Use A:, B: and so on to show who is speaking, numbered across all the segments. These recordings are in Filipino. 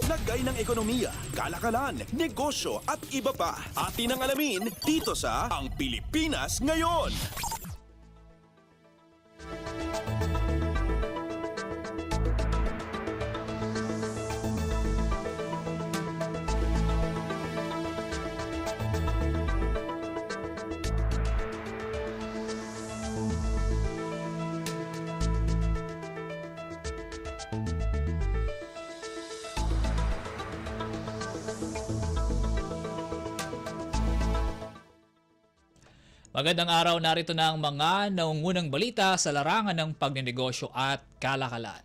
A: Lagay ng ekonomiya, kalakalan, negosyo at iba pa. Atin ang alamin dito sa Ang Pilipinas Ngayon.
B: Magandang araw, narito na ang mga naungunang balita sa larangan ng pagnenegosyo at kalakalan.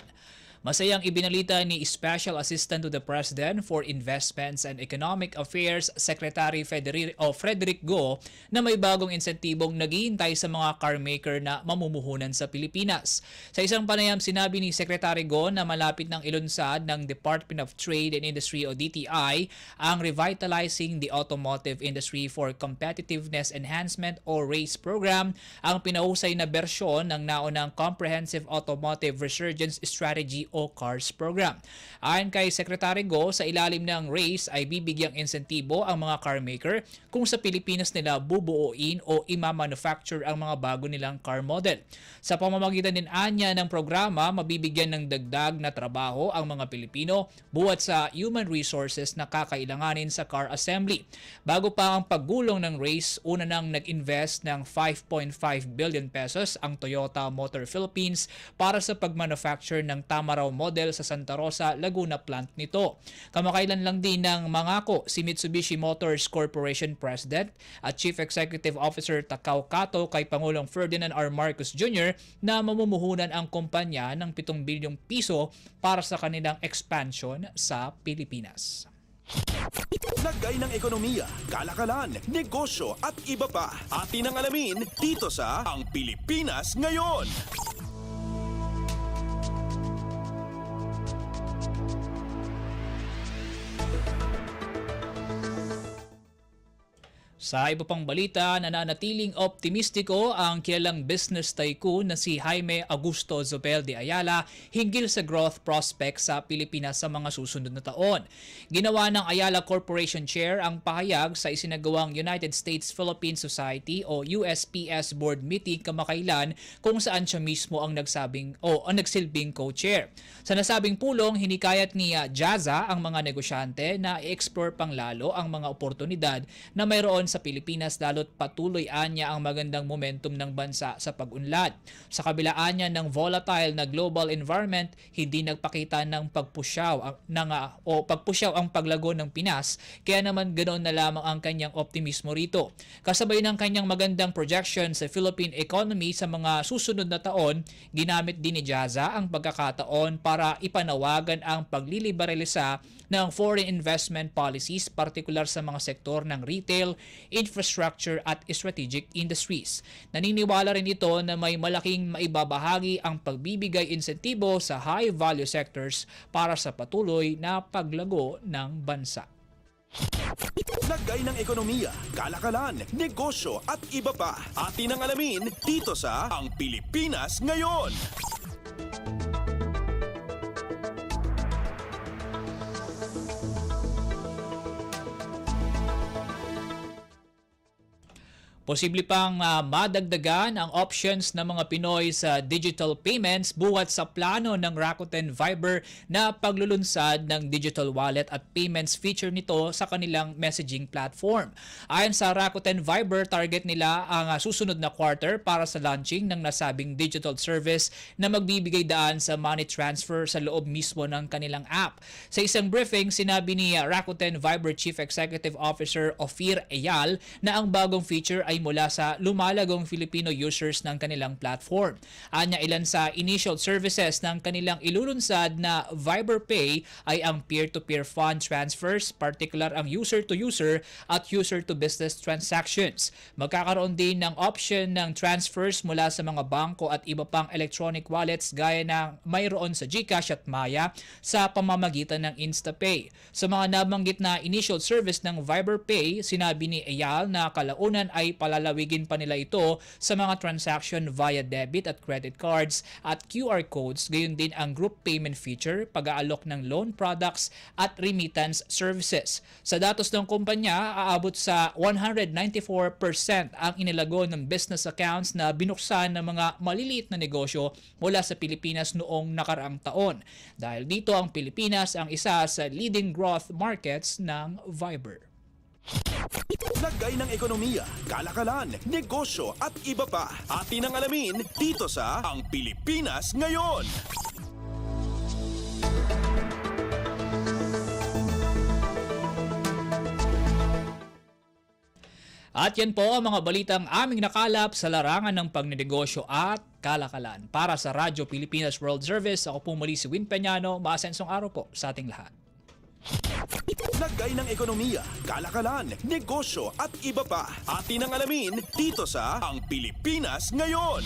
B: Masayang ibinalita ni Special Assistant to the President for Investments and Economic Affairs Secretary Frederick Go na may bagong insentibong naghihintay sa mga carmaker na mamumuhunan sa Pilipinas. Sa isang panayam, sinabi ni Secretary Go na malapit ng ilunsad ng Department of Trade and Industry o DTI ang Revitalizing the Automotive Industry for Competitiveness Enhancement o RACE program, ang pinahusay na bersyon ng naunang Comprehensive Automotive Resurgence Strategy o CARS program. Ayon kay Secretary Go, sa ilalim ng RACE ay bibigyang insentibo ang mga carmaker kung sa Pilipinas nila bubuuin o ima-manufacture ang mga bago nilang car model. Sa pamamagitan din anya ng programa, mabibigyan ng dagdag na trabaho ang mga Pilipino buhat sa human resources na kakailanganin sa car assembly. Bago pa ang paggulong ng RACE, una nang nag-invest ng 5.5 billion pesos ang Toyota Motor Philippines para sa pag-manufacture ng Tamaraw model sa Santa Rosa, Laguna plant nito. Kamakailan lang din ng mangako si Mitsubishi Motors Corporation President at Chief Executive Officer Takao Kato kay Pangulong Ferdinand R. Marcos Jr. na mamumuhunan ang kumpanya ng 7 bilyong piso para sa kanilang expansion sa Pilipinas.
A: Lagay ng ekonomiya, kalakalan, negosyo at iba pa. Atin ang alamin dito sa Ang Pilipinas Ngayon.
B: Sa iba pang balita, nananatiling optimistiko ang kilalang business tycoon na si Jaime Augusto Zobel de Ayala hinggil sa growth prospects sa Pilipinas sa mga susunod na taon. Ginawa ng Ayala Corporation Chair ang pahayag sa isinagawang United States-Philippine Society o USPS Board meeting kamakailan kung saan siya mismo ang nagsilbing co-chair. Sa nasabing pulong, hinikayat ni Jaza ang mga negosyante na i-explore pang lalo ang mga oportunidad na mayroon sa Pilipinas lalo't patuloy anya ang magandang momentum ng bansa sa pag-unlad. Sa kabilaan niya ng volatile na global environment, hindi nagpakita ng pagpusyaw ang paglago ng Pinas, kaya naman ganoon na lamang ang kanyang optimismo rito. Kasabay ng kanyang magandang projection sa Philippine economy sa mga susunod na taon, ginamit din ni Jaza ang pagkakataon para ipanawagan ang pagliliberalisa ng foreign investment policies, partikular sa mga sektor ng retail, infrastructure at strategic industries. Naniniwala rin ito na may malaking maibabahagi ang pagbibigay insentibo sa high-value sectors para sa patuloy na paglago ng bansa.
A: Lagay ng ekonomiya, kalakalan, negosyo at iba pa. Atin ang alamin dito sa Ang Pilipinas Ngayon.
B: Posible pang madagdagan ang options ng mga Pinoy sa digital payments buhat sa plano ng Rakuten Viber na paglulunsad ng digital wallet at payments feature nito sa kanilang messaging platform. Ayon sa Rakuten Viber, target nila ang susunod na quarter para sa launching ng nasabing digital service na magbibigay daan sa money transfer sa loob mismo ng kanilang app. Sa isang briefing, sinabi ni Rakuten Viber Chief Executive Officer Ophir Eyal na ang bagong feature ay mula sa lumalagong Filipino users ng kanilang platform. Anya, ilan sa initial services ng kanilang ilulunsad na Viber Pay ay ang peer-to-peer fund transfers, particular ang user-to-user at user-to-business transactions. Magkakaroon din ng option ng transfers mula sa mga bangko at iba pang electronic wallets gaya ng mayroon sa GCash at Maya sa pamamagitan ng InstaPay. Sa mga nabanggit na initial service ng Viber Pay, sinabi ni Eyal na kalaunan ay palalawigin pa nila ito sa mga transaction via debit at credit cards at QR codes, gayon din ang group payment feature, pag-aalok ng loan products at remittance services. Sa datos ng kumpanya, aabot sa 194% ang inilago ng business accounts na binuksan ng mga maliliit na negosyo mula sa Pilipinas noong nakaraang taon. Dahil dito ang Pilipinas ang isa sa leading growth markets ng Viber.
A: Lagay ng ekonomiya, kalakalan, negosyo at iba pa. Atin ang alamin dito sa Ang Pilipinas Ngayon.
B: At yan po ang mga balitang aming nakalap sa larangan ng pagnenegosyo at kalakalan. Para sa Radyo Pilipinas World Service, ako po muli si Win Peñano. Maasensong araw po sa ating lahat.
A: Lagay ng ekonomiya, kalakalan, negosyo at iba pa. Atin ang alamin dito sa Ang Pilipinas Ngayon.